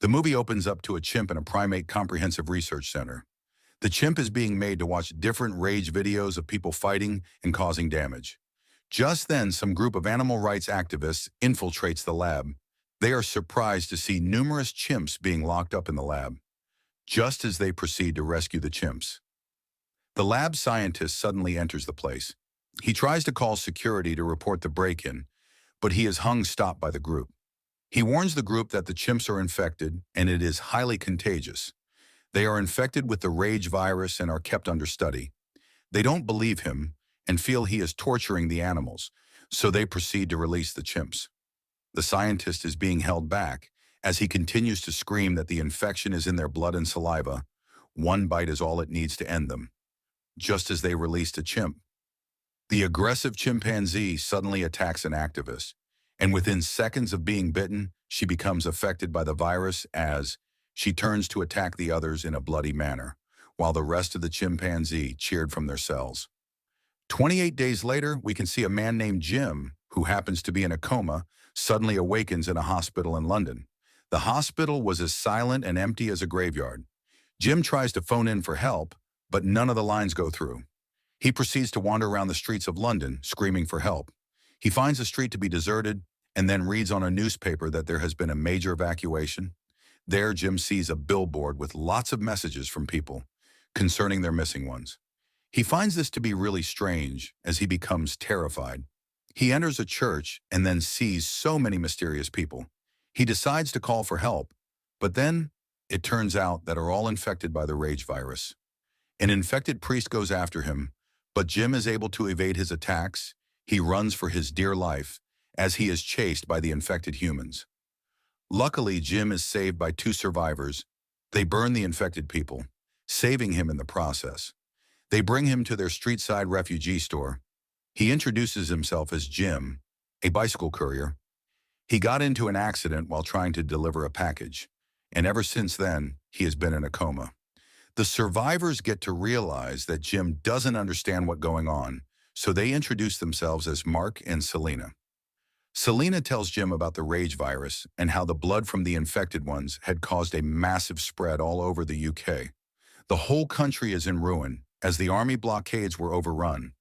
The movie opens up to a chimp in a primate comprehensive research center. The chimp is being made to watch different rage videos of people fighting and causing damage. Just then, some group of animal rights activists infiltrates the lab. They are surprised to see numerous chimps being locked up in the lab, just as they proceed to rescue the chimps. The lab scientist suddenly enters the place. He tries to call security to report the break-in, but he is stopped by the group. He warns the group that the chimps are infected and it is highly contagious. They are infected with the rage virus and are kept under study. They don't believe him and feel he is torturing the animals, so they proceed to release the chimps. The scientist is being held back as he continues to scream that the infection is in their blood and saliva. One bite is all it needs to end them. Just as they released a chimp, the aggressive chimpanzee suddenly attacks an activist, and within seconds of being bitten, she becomes affected by the virus as she turns to attack the others in a bloody manner, while the rest of the chimpanzee cheered from their cells. 28 days later, we can see a man named Jim, who happens to be in a coma, suddenly awakens in a hospital in London. The hospital was as silent and empty as a graveyard. Jim tries to phone in for help, but none of the lines go through. He proceeds to wander around the streets of London, screaming for help. He finds the street to be deserted and then reads on a newspaper that there has been a major evacuation. There, Jim sees a billboard with lots of messages from people concerning their missing ones. He finds this to be really strange as he becomes terrified. He enters a church and then sees so many mysterious people. He decides to call for help, but then it turns out that are all infected by the rage virus. An infected priest goes after him, but Jim is able to evade his attacks. He runs for his dear life as he is chased by the infected humans. Luckily, Jim is saved by two survivors. They burn the infected people, saving him in the process. They bring him to their street-side refugee store. He introduces himself as Jim, a bicycle courier. He got into an accident while trying to deliver a package, and ever since then, he has been in a coma. The survivors get to realize that Jim doesn't understand what's going on, so they introduce themselves as Mark and Selena. Selena tells Jim about the rage virus and how the blood from the infected ones had caused a massive spread all over the UK. The whole country is in ruin as the army blockades were overrun.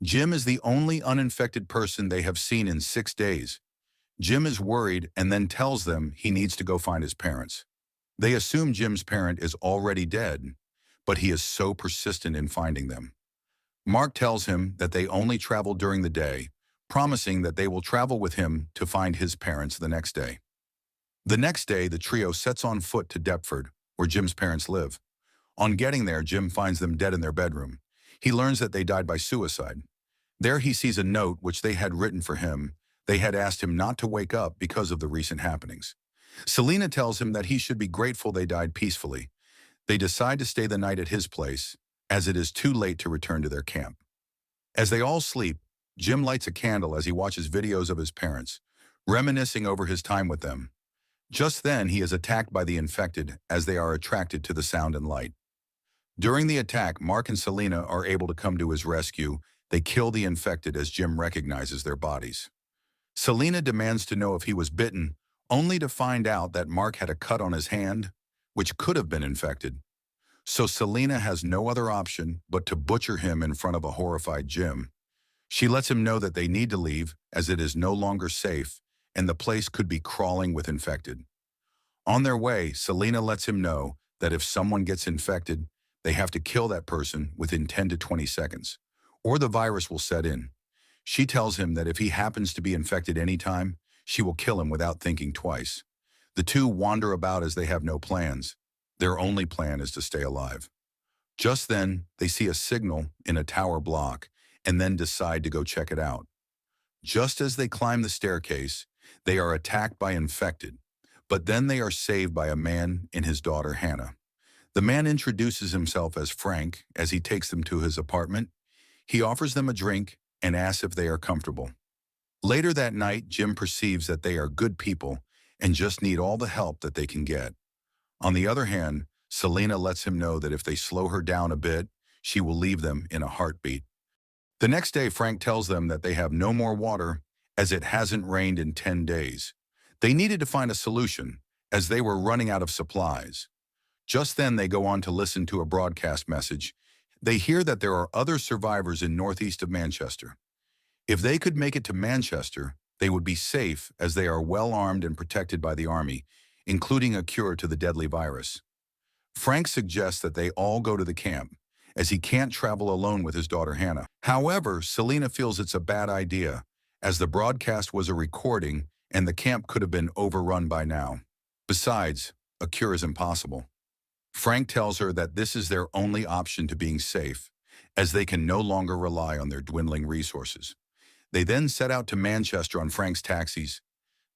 Jim is the only uninfected person they have seen in 6 days. Jim is worried and then tells them he needs to go find his parents. They assume Jim's parent is already dead, but he is so persistent in finding them. Mark tells him that they only travel during the day, promising that they will travel with him to find his parents the next day. The next day, the trio sets on foot to Deptford, where Jim's parents live. On getting there, Jim finds them dead in their bedroom. He learns that they died by suicide. There he sees a note which they had written for him. They had asked him not to wake up because of the recent happenings. Selena tells him that he should be grateful they died peacefully. They decide to stay the night at his place, as it is too late to return to their camp. As they all sleep, Jim lights a candle as he watches videos of his parents, reminiscing over his time with them. Just then, he is attacked by the infected as they are attracted to the sound and light. During the attack, Mark and Selena are able to come to his rescue. They kill the infected as Jim recognizes their bodies. Selena demands to know if he was bitten, only to find out that Mark had a cut on his hand, which could have been infected. So Selena has no other option but to butcher him in front of a horrified Jim. She lets him know that they need to leave as it is no longer safe and the place could be crawling with infected. On their way, Selena lets him know that if someone gets infected, they have to kill that person within 10 to 20 seconds, or the virus will set in. She tells him that if he happens to be infected anytime, she will kill him without thinking twice. The two wander about as they have no plans. Their only plan is to stay alive. Just then, they see a signal in a tower block and then decide to go check it out. Just as they climb the staircase, they are attacked by infected, but then they are saved by a man and his daughter Hannah. The man introduces himself as Frank as he takes them to his apartment. He offers them a drink and asks if they are comfortable. Later that night, Jim perceives that they are good people and just need all the help that they can get. On the other hand, Selena lets him know that if they slow her down a bit, she will leave them in a heartbeat. The next day, Frank tells them that they have no more water as it hasn't rained in 10 days. They needed to find a solution as they were running out of supplies. Just then, they go on to listen to a broadcast message. They hear that there are other survivors in northeast of Manchester. If they could make it to Manchester, they would be safe as they are well armed and protected by the army, including a cure to the deadly virus. Frank suggests that they all go to the camp, as he can't travel alone with his daughter Hannah. However, Selena feels it's a bad idea, as the broadcast was a recording and the camp could have been overrun by now. Besides, a cure is impossible. Frank tells her that this is their only option to being safe, as they can no longer rely on their dwindling resources. They then set out to Manchester on Frank's taxis.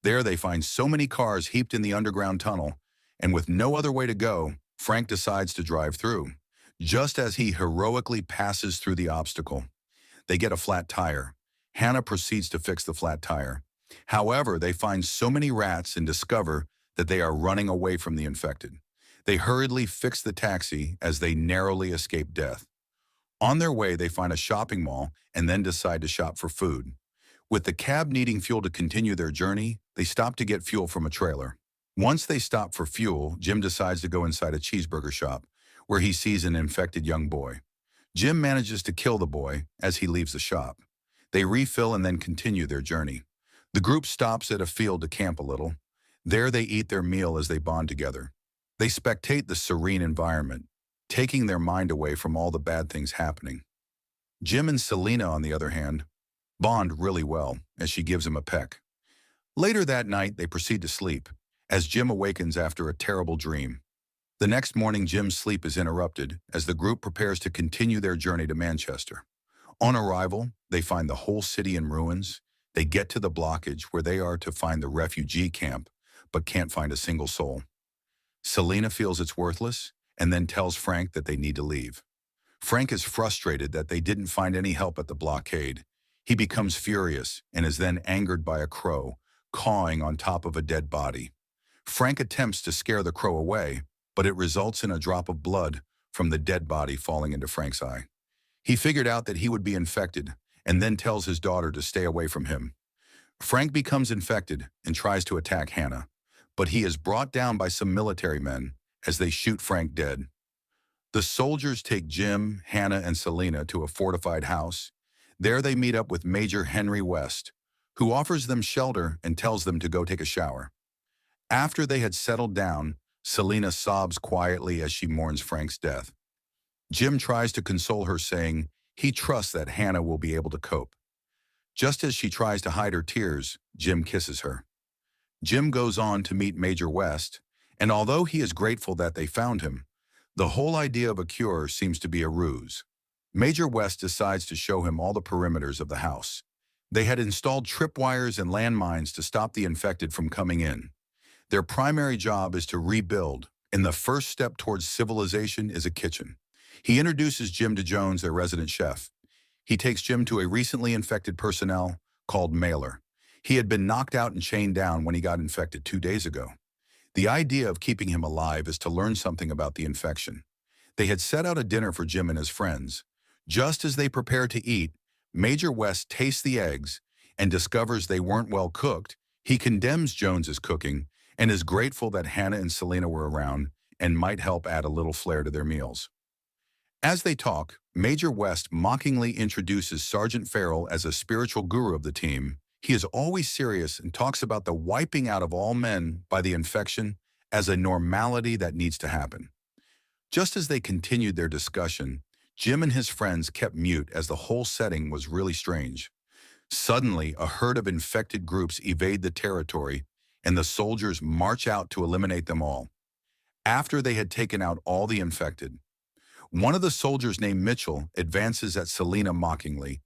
There they find so many cars heaped in the underground tunnel, and with no other way to go, Frank decides to drive through. Just as he heroically passes through the obstacle, they get a flat tire. Hannah proceeds to fix the flat tire. However, they find so many rats and discover that they are running away from the infected. They hurriedly fix the taxi as they narrowly escape death. On their way, they find a shopping mall and then decide to shop for food. With the cab needing fuel to continue their journey, they stop to get fuel from a trailer. Once they stop for fuel, Jim decides to go inside a cheeseburger shop, where he sees an infected young boy. Jim manages to kill the boy as he leaves the shop. They refill and then continue their journey. The group stops at a field to camp a little. There they eat their meal as they bond together. They spectate the serene environment, taking their mind away from all the bad things happening. Jim and Selena, on the other hand, bond really well as she gives him a peck. Later that night, they proceed to sleep, as Jim awakens after a terrible dream. The next morning, Jim's sleep is interrupted as the group prepares to continue their journey to Manchester. On arrival, they find the whole city in ruins. They get to the blockage where they are to find the refugee camp, but can't find a single soul. Selena feels it's worthless and then tells Frank that they need to leave. Frank is frustrated that they didn't find any help at the blockade. He becomes furious and is then angered by a crow cawing on top of a dead body. Frank attempts to scare the crow away, but it results in a drop of blood from the dead body falling into Frank's eye. He figured out that he would be infected and then tells his daughter to stay away from him. Frank becomes infected and tries to attack Hannah, but he is brought down by some military men as they shoot Frank dead. The soldiers take Jim, Hannah, and Selena to a fortified house. There they meet up with Major Henry West, who offers them shelter and tells them to go take a shower. After they had settled down, Selena sobs quietly as she mourns Frank's death. Jim tries to console her, saying he trusts that Hannah will be able to cope. Just as she tries to hide her tears, Jim kisses her. Jim goes on to meet Major West, and although he is grateful that they found him, the whole idea of a cure seems to be a ruse. Major West decides to show him all the perimeters of the house. They had installed tripwires and landmines to stop the infected from coming in. Their primary job is to rebuild, and the first step towards civilization is a kitchen. He introduces Jim to Jones, their resident chef. He takes Jim to a recently infected personnel called Mailer. He had been knocked out and chained down when he got infected 2 days ago. The idea of keeping him alive is to learn something about the infection. They had set out a dinner for Jim and his friends. Just as they prepare to eat, Major West tastes the eggs and discovers they weren't well cooked. He condemns Jones's cooking and is grateful that Hannah and Selena were around and might help add a little flair to their meals. As they talk, Major West mockingly introduces Sergeant Farrell as a spiritual guru of the team. He is always serious and talks about the wiping out of all men by the infection as a normality that needs to happen. Just as they continued their discussion, Jim and his friends kept mute as the whole setting was really strange. Suddenly, a herd of infected groups evade the territory, and the soldiers march out to eliminate them all. After they had taken out all the infected, one of the soldiers named Mitchell advances at Selena mockingly,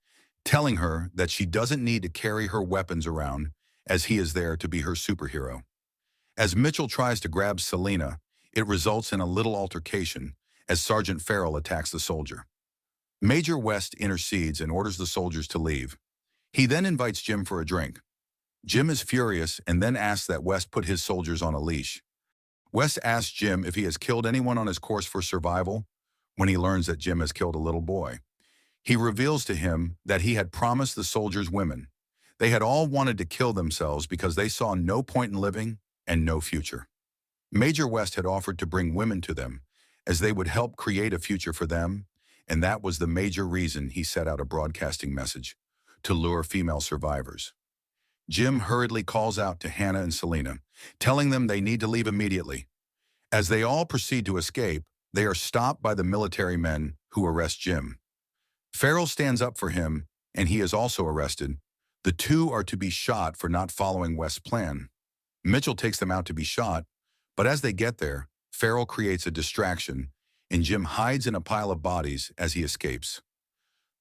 telling her that she doesn't need to carry her weapons around as he is there to be her superhero. As Mitchell tries to grab Selena, it results in a little altercation as Sergeant Farrell attacks the soldier. Major West intercedes and orders the soldiers to leave. He then invites Jim for a drink. Jim is furious and then asks that West put his soldiers on a leash. West asks Jim if he has killed anyone on his course for survival when he learns that Jim has killed a little boy. He reveals to him that he had promised the soldiers women. They had all wanted to kill themselves because they saw no point in living and no future. Major West had offered to bring women to them, as they would help create a future for them, and that was the major reason he set out a broadcasting message, to lure female survivors. Jim hurriedly calls out to Hannah and Selena, telling them they need to leave immediately. As they all proceed to escape, they are stopped by the military men who arrest Jim. Farrell stands up for him, and he is also arrested. The two are to be shot for not following West's plan. Mitchell takes them out to be shot, but as they get there, Farrell creates a distraction, and Jim hides in a pile of bodies as he escapes.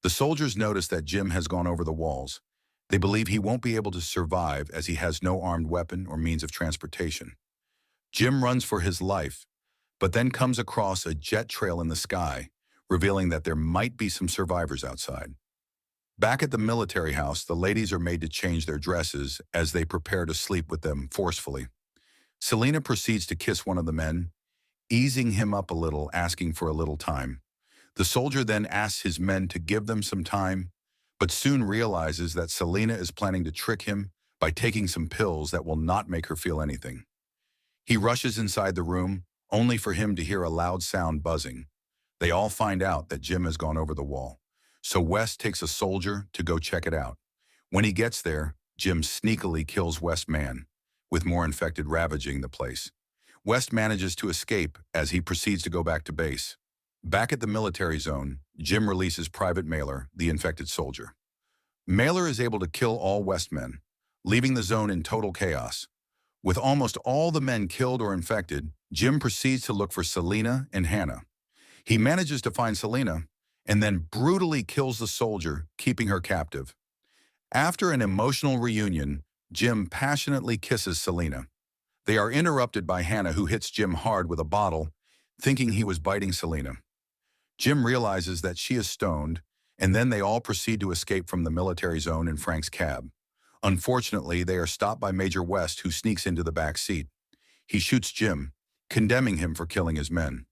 The soldiers notice that Jim has gone over the walls. They believe he won't be able to survive as he has no armed weapon or means of transportation. Jim runs for his life, but then comes across a jet trail in the sky, revealing that there might be some survivors outside. Back at the military house, the ladies are made to change their dresses as they prepare to sleep with them forcefully. Selena proceeds to kiss one of the men, easing him up a little, asking for a little time. The soldier then asks his men to give them some time, but soon realizes that Selena is planning to trick him by taking some pills that will not make her feel anything. He rushes inside the room, only for him to hear a loud sound buzzing. They all find out that Jim has gone over the wall, so West takes a soldier to go check it out. When he gets there, Jim sneakily kills West's man, with more infected ravaging the place. West manages to escape as he proceeds to go back to base. Back at the military zone, Jim releases Private Mailer, the infected soldier. Mailer is able to kill all West men, leaving the zone in total chaos. With almost all the men killed or infected, Jim proceeds to look for Selena and Hannah. He manages to find Selena and then brutally kills the soldier, keeping her captive. After an emotional reunion, Jim passionately kisses Selena. They are interrupted by Hannah, who hits Jim hard with a bottle, thinking he was biting Selena. Jim realizes that she is stoned, and then they all proceed to escape from the military zone in Frank's cab. Unfortunately, they are stopped by Major West, who sneaks into the back seat. He shoots Jim, condemning him for killing his men.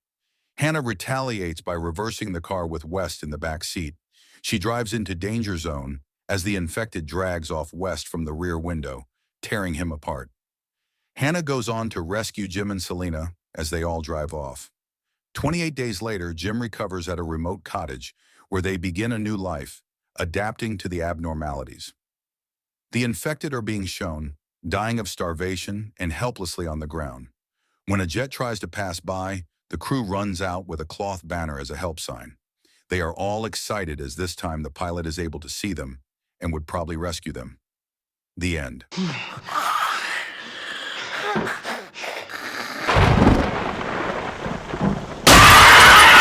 Hannah retaliates by reversing the car with West in the back seat. She drives into danger zone as the infected drags off West from the rear window, tearing him apart. Hannah goes on to rescue Jim and Selena as they all drive off. 28 days later, Jim recovers at a remote cottage where they begin a new life, adapting to the abnormalities. The infected are being shown, dying of starvation and helplessly on the ground. When a jet tries to pass by, the crew runs out with a cloth banner as a help sign. They are all excited as this time the pilot is able to see them and would probably rescue them. The end.